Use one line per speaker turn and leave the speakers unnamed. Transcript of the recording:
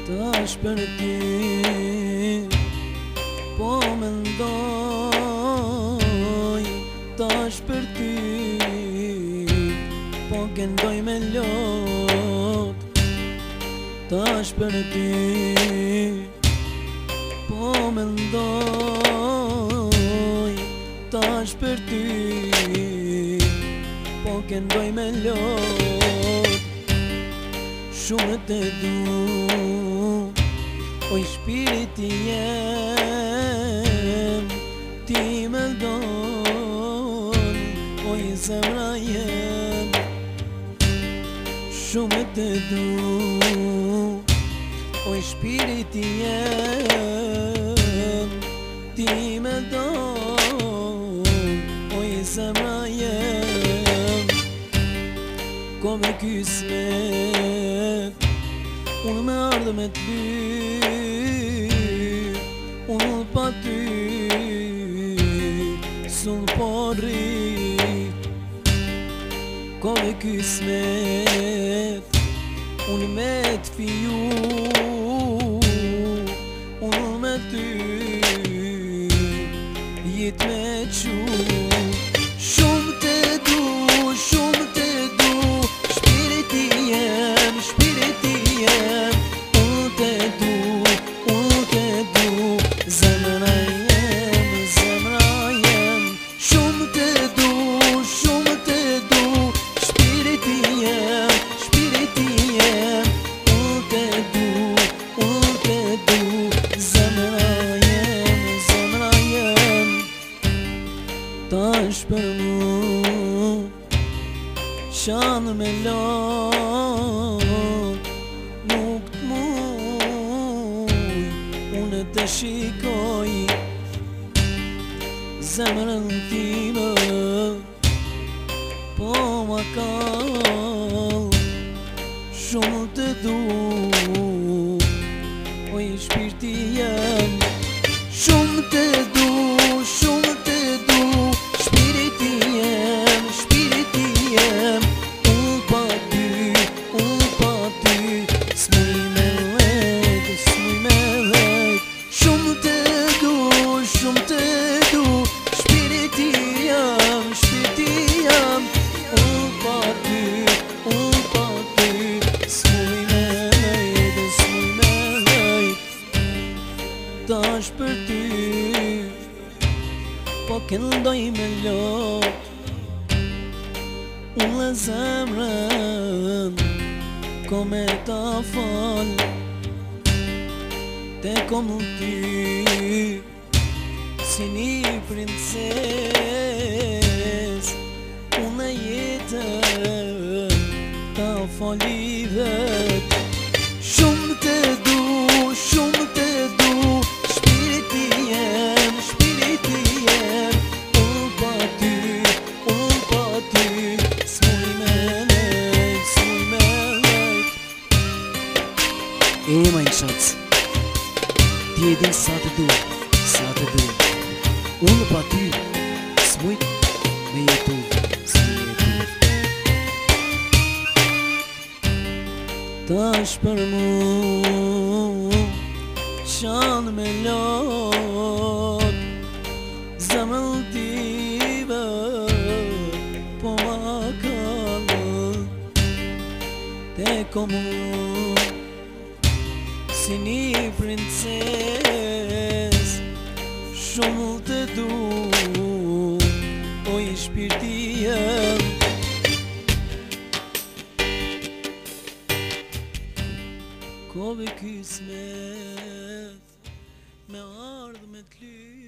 Tash për ti po mendoj, tash për ty po këndoj me lot. Tash për ti po mendoj, tash për ty po këndoj me lot. Shumë të du, oj shpiriti jem, ti me don, oj zemra jem. Shumë të du, oj shpiriti jem, ti me don, oj zemra jem. Kome kismet, unë me ardhe me ty, unë pa ty s'unë po rri. Kome kismet, unë me t'fiju, unë me ty jet me qu. Shumë të du, shumë të du, shpiriti jem, shpiriti jem. Unë të du, zemra jem, zemra jem. Shumë të du, shpiriti jem, shpiriti jem. Unë të du, zemra jem, zemra jem. Tash për mu shanë me lot, nuk t'muj unë të shikoj zemrën time, po ma kall. Shumë të du, oj shpirti jem. Shumë të du, shpiriti jem, shpiriti jem. Unë pa ty, s'muj me lejt, s'muj me lejt. Shumë të du, shpiriti jem, shpiriti jem. Unë pa ty, s'muj me lejt, s'muj me lejt. Tash për ty po këndoj me lot, unë le zemrën ko me ta fal. Te kom ty si një princes, unë e jetën ta fali vet. Shumë të du, shpiriti jem, shpiriti jem. Unë pa ty, s'muj me lejt, s'muj me lejt.
E ma në qac, ti e din sa të du, unë pa ty s'muj me jetu,
Tash për mu shanë me lot, zemrën time po ma kall. Te kom si një princes, shumë të du, oj shpirti jem. Kove kismet me ardhë me t'ly.